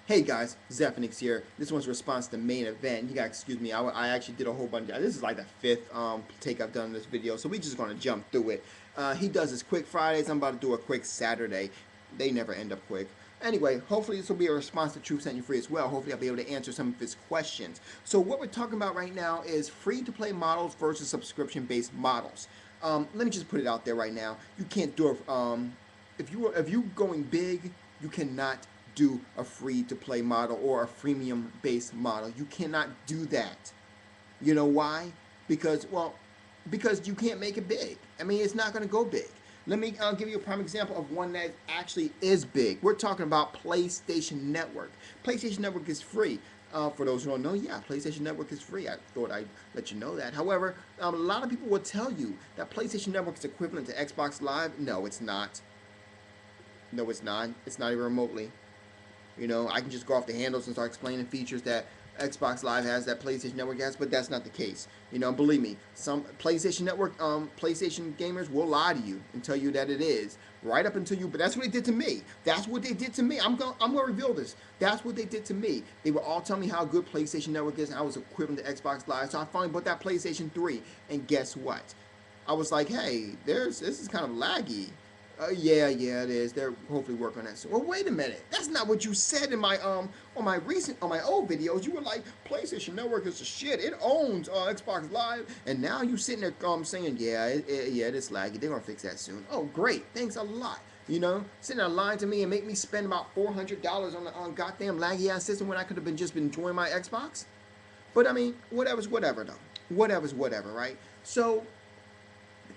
Hey guys, Zephyrnix here. This one's a response to the main event. You gotta excuse me. I actually did a whole bunch. This is like the fifth take I've done in this video, so we just gonna jump through it. He does his quick Fridays. I'm about to do a quick Saturday. They never end up quick. Anyway, hopefully this will be a response to Truth Setting You Free as well. Hopefully I'll be able to answer some of his questions. So what we're talking about right now is free-to-play models versus subscription-based models. Let me just put it out there right now. You can't do it. If you going big, you cannot do a free to play model or a freemium based model. You cannot do that. You know why? Because, well, because you can't make it big. I mean, it's not going to go big. Let me give you a prime example of one that actually is big. We're talking about PlayStation Network. PlayStation Network is free. For those who don't know, yeah, PlayStation Network is free. I thought I'd let you know that. However, a lot of people will tell you that PlayStation Network is equivalent to Xbox Live. No, it's not. No, it's not. It's not even remotely. You know, I can just go off the handles and start explaining features that Xbox Live has, that PlayStation Network has, but that's not the case. You know, believe me, some PlayStation Network, PlayStation gamers will lie to you and tell you that it is. Right up until you, but that's what they did to me. That's what they did to me. I'm gonna reveal this. That's what they did to me. They were all telling me how good PlayStation Network is, and I was equivalent to Xbox Live. So I finally bought that PlayStation 3, and guess what? I was like, hey, this is kind of laggy. Yeah, it is. They're hopefully working on that soon. Well, wait a minute. That's not what you said in my on my old videos. You were like, PlayStation Network is the shit. It owns Xbox Live, and now you sitting there saying, yeah, it is laggy. They're gonna fix that soon. Oh, great. Thanks a lot. You know, sitting there lying to me and make me spend about $400 on goddamn laggy ass system when I could have been just been enjoying my Xbox. But I mean, whatever's whatever though. Whatever's whatever, right? So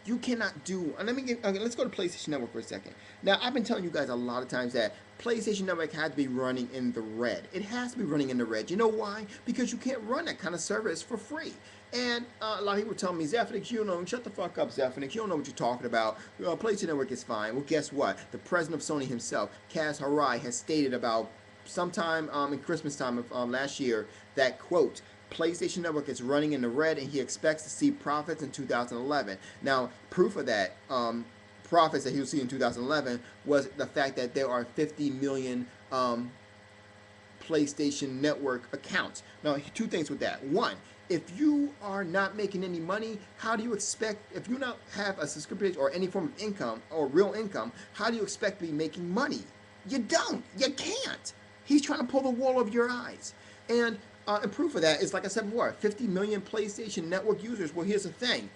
you cannot do. And let me get. Okay, let's go to PlayStation Network for a second. Now, I've been telling you guys a lot of times that PlayStation Network has to be running in the red. It has to be running in the red. You know why? Because you can't run that kind of service for free. And a lot of people tell me, Zephyrnix, you know, shut the fuck up, Zephyrnix. You don't know what you're talking about. PlayStation Network is fine. Well, guess what? The president of Sony himself, Kaz Hirai, has stated about sometime in Christmas time of last year that, quote, PlayStation Network is running in the red and he expects to see profits in 2011. Now, proof of that, profits that he will see in 2011 was the fact that there are 50 million PlayStation Network accounts. Now, two things with that. One, if you are not making any money, how do you expect, if you don't have a subscription or any form of income or real income, how do you expect to be making money? You don't. You can't. He's trying to pull the wool over your eyes. And proof of that is, like I said before, 50 million PlayStation Network users. Well, here's the thing.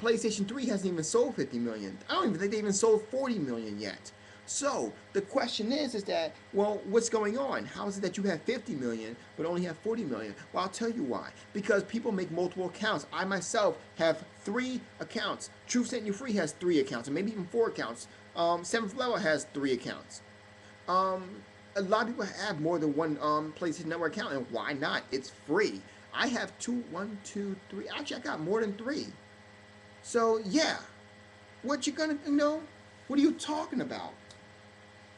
PlayStation 3 hasn't even sold 50 million. I don't even think they even sold 40 million yet. So the question is that, well, what's going on? How is it that you have 50 million but only have 40 million? Well, I'll tell you why. Because people make multiple accounts. I myself have 3 accounts. Truth Setting You Free has 3 accounts, and maybe even 4 accounts. Seventh Level has 3 accounts. A lot of people have more than one PlayStation Network account, and why not? It's free. I have 2, 1, 2, 3. Actually, I got more than 3. So yeah, what you gonna, you know? What are you talking about?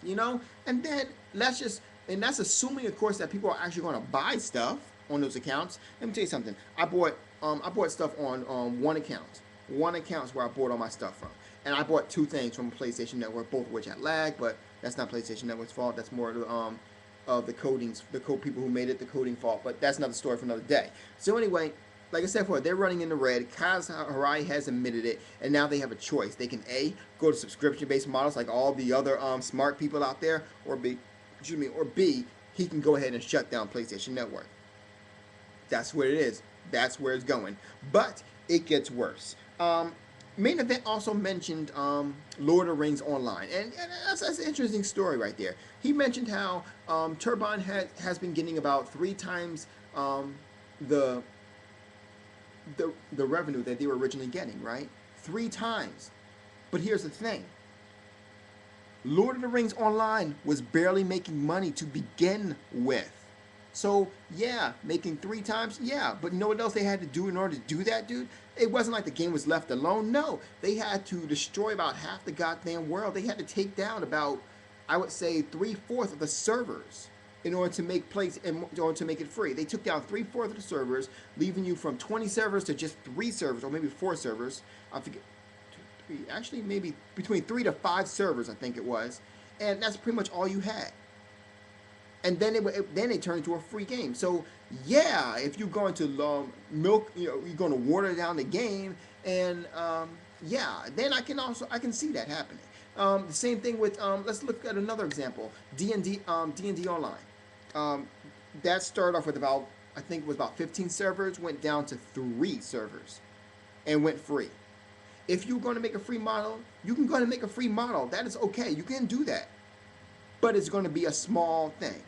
You know? And then and that's assuming, of course, that people are actually going to buy stuff on those accounts. Let me tell you something. I bought stuff on one account. One account is where I bought all my stuff from. And I bought 2 things from PlayStation Network, both of which had lag, but that's not PlayStation Network's fault. That's more of the code people who made it, the coding fault. But that's another story for another day. So anyway, like I said before, they're running in the red. Kaz Hirai has admitted it, and now they have a choice. They can A, go to subscription-based models like all the other smart people out there, or B, he can go ahead and shut down PlayStation Network. That's where it is. That's where it's going. But it gets worse. Main event also mentioned Lord of the Rings Online, and that's an interesting story right there. He mentioned how Turbine has been getting about 3 times the the revenue that they were originally getting, right? 3 times. But here's the thing. Lord of the Rings Online was barely making money to begin with. So, yeah, making 3 times, yeah. But you know what else they had to do in order to do that, dude? It wasn't like the game was left alone. No, they had to destroy about half the goddamn world. They had to take down about, I would say, 3/4 of the servers in order to make it free. They took down 3/4 of the servers, leaving you from 20 servers to just 3 servers, or maybe 4 servers. I forget, 2, 3, actually maybe between 3 to 5 servers, I think it was. And that's pretty much all you had. and then then it turned into a free game. So yeah, if you're going to milk, you're going to water down the game, and yeah, then I can see that happening. The same thing with let's look at another example, D&D Online. Um, that started off with about, I think it was about 15 servers, went down to 3 servers, and went free. If you're going to make a free model, you can go ahead and make a free model. That is okay. You can do that, but it's going to be a small thing.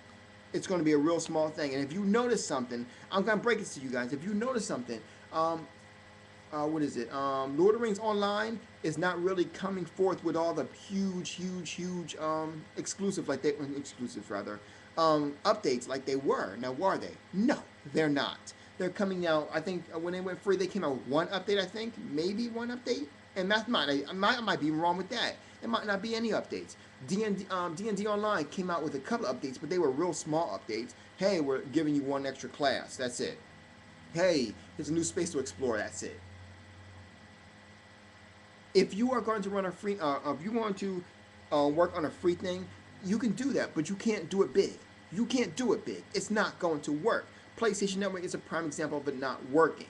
It's going to be a real small thing. And if you notice something, I'm going to break it to you guys. If you notice something, what is it? Lord of the Rings Online is not really coming forth with all the huge exclusive, like they exclusives rather, updates like they were. Now, were they? No, they're not. They're coming out. I think when they went free, they came out with one update. I think maybe one update, and that's mine. I might be wrong with that. It might not be any updates. D&D Online came out with a couple of updates, but they were real small updates. Hey, we're giving you one extra class. That's it. Hey, there's a new space to explore. That's it. If you are going to run a free, if you want to work on a free thing, you can do that, but you can't do it big. You can't do it big. It's not going to work. PlayStation Network is a prime example of it not working.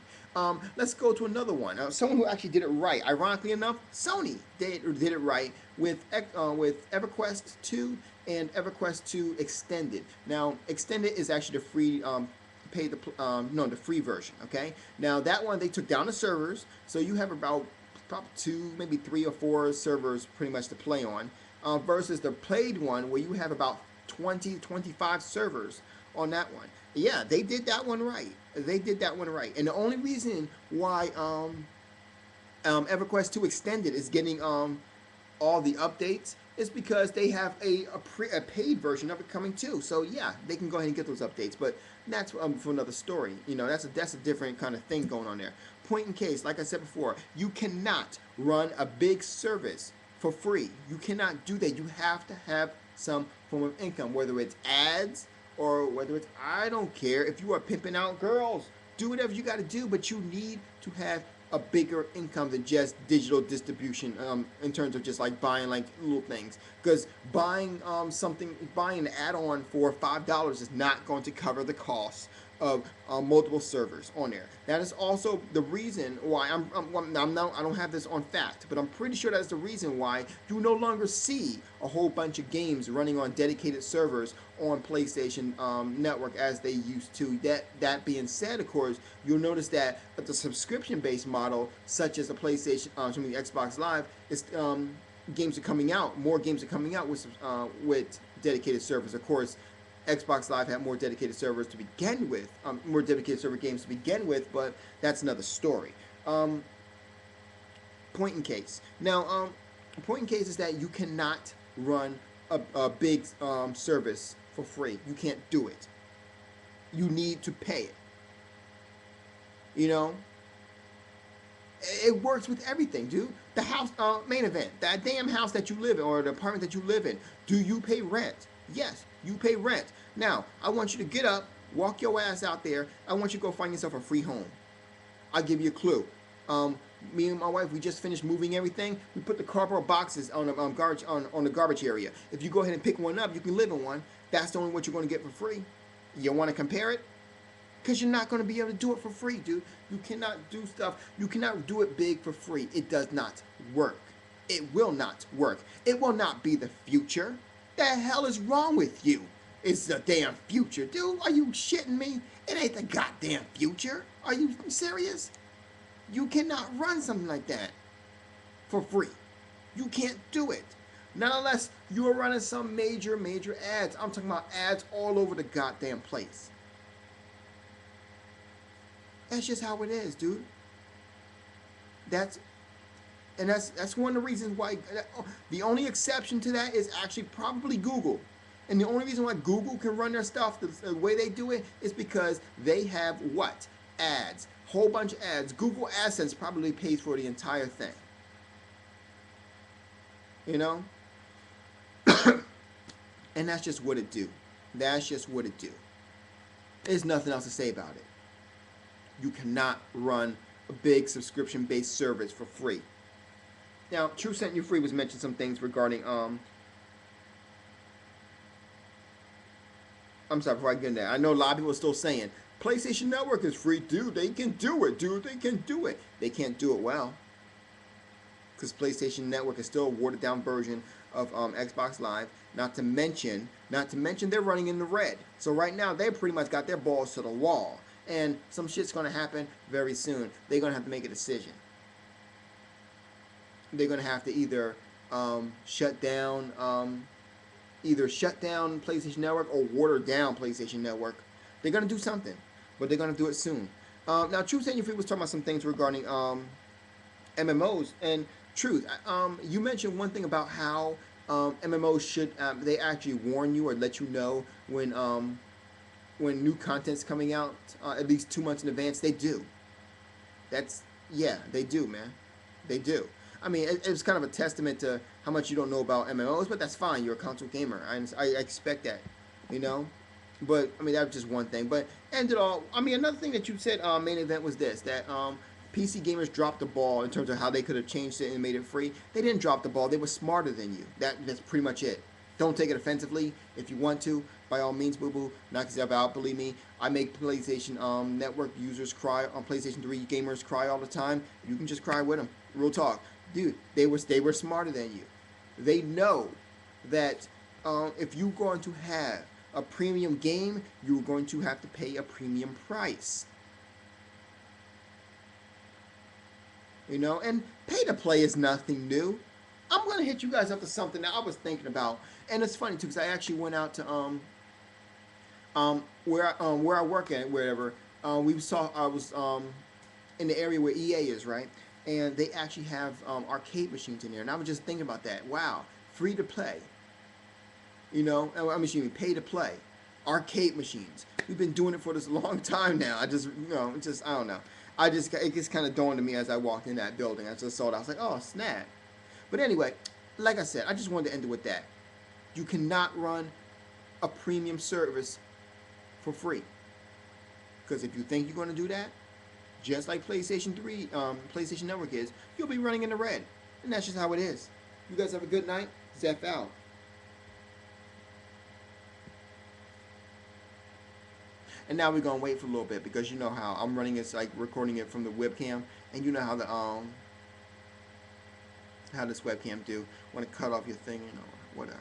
Let's go to another one. Someone who actually did it right. Ironically enough, Sony did it right with EverQuest 2 and EverQuest 2 Extended. Now, Extended is actually the free the free version. Okay. Now that one they took down the servers, so you have about probably 2, maybe 3 or 4 servers pretty much to play on, versus the played one where you have about 20-25 servers on that one. Yeah, they did that one right. They did that one right. And the only reason why EverQuest 2 Extended is getting all the updates is because they have a paid version of it coming too. So yeah, they can go ahead and get those updates. But that's for another story. You know, that's a different kind of thing going on there. Point in case, like I said before, you cannot run a big service for free. You cannot do that. You have to have some form of income, whether it's ads or whether it's, I don't care, if you are pimping out girls, do whatever you got to do, but you need to have a bigger income than just digital distribution, in terms of just like buying like little things, because buying buying an add-on for $5 is not going to cover the cost of multiple servers on there. That is also the reason why I don't have this on fact, but I'm pretty sure that's the reason why you no longer see a whole bunch of games running on dedicated servers on PlayStation Network as they used to. That being said, of course, you'll notice that the subscription-based model, such as the PlayStation, the Xbox Live, is games are coming out. More games are coming out with dedicated servers. Of course, Xbox Live had more dedicated servers to begin with, more dedicated server games to begin with, but that's another story. Point in case. Now, point in case is that you cannot run a big service for free. You can't do it. You need to pay it. You know? It works with everything, dude. The house, main event, that damn house that you live in, or the apartment that you live in, do you pay rent? Yes, you pay rent. Now, I want you to get up, walk your ass out there. I want you to go find yourself a free home. I'll give you a clue. Me and my wife, we just finished moving everything. We put the cardboard boxes on the on the garbage area. If you go ahead and pick one up, you can live in one. That's the only what you're going to get for free. You want to compare it? Because you're not going to be able to do it for free, dude. You cannot do stuff. You cannot do it big for free. It does not work. It will not work. It will not be the future. The hell is wrong with you? It's the damn future, dude. Are you shitting me? It ain't the goddamn future. Are you serious? You cannot run something like that for free. You can't do it. Not unless you are running some major ads. I'm talking about ads all over the goddamn place. That's just how it is, dude. That's one of the reasons why. The only exception to that is actually probably Google. And the only reason why Google can run their stuff the way they do it is because they have what? Ads. Whole bunch of ads. Google AdSense probably pays for the entire thing. You know? And that's just what it do. That's just what it do. There's nothing else to say about it. You cannot run a big subscription-based service for free. Now, True Sent You Free was mentioned some things regarding I'm sorry, before I get in there, I know a lot of people are still saying PlayStation Network is free, dude. They can do it, dude. They can do it. They can't do it well because PlayStation Network is still a watered down version of Xbox Live. Not to mention, they're running in the red. So right now, they pretty much got their balls to the wall, and some shit's gonna happen very soon. They're gonna have to make a decision. They're gonna have to shut down, either shut down PlayStation Network or water down PlayStation Network. They're gonna do something, but they're gonna do it soon. Now, Truth and Your Feet was talking about some things regarding MMOs and Truth. You mentioned one thing about how MMOs should they actually warn you or let you know when new content's coming out at least 2 months in advance. They do. That's Yeah, they do, man. They do. I mean, it was kind of a testament to how much you don't know about MMOs, but that's fine. You're a console gamer. I expect that, you know. But I mean, that was just one thing. But end it all. I mean, another thing that you said main event was this, that PC gamers dropped the ball in terms of how they could have changed it and made it free. They didn't drop the ball. They were smarter than you. That's pretty much it. Don't take it offensively. If you want to, by all means, boo boo, knock yourself out. Believe me, I make PlayStation Network users cry, on PlayStation 3 gamers cry all the time. You can just cry with them. Real talk, dude. They were smarter than you. They know that if you're going to have a premium game, you're going to have to pay a premium price. You know, and pay to play is nothing new. I'm gonna hit you guys up to something that I was thinking about, and it's funny too because I actually went out to where I work at, wherever I was in the area where EA is, right, and they actually have arcade machines in there, and I was just thinking about that. Wow, free to play. You know, I'm assuming pay to play, arcade machines. We've been doing it for this long time now. I just, I don't know. It just kind of dawned on me as I walked in that building. I just saw it. I was like, oh snap. But anyway, like I said, I just wanted to end it with that. You cannot run a premium service for free. Because if you think you're going to do that, just like PlayStation 3, PlayStation Network is, you'll be running in the red. And that's just how it is. You guys have a good night. Zeph out. And now we're going to wait for a little bit because you know how I'm running it, like recording it from the webcam. And you know how how this webcam do. Want to cut off your thing, whatever.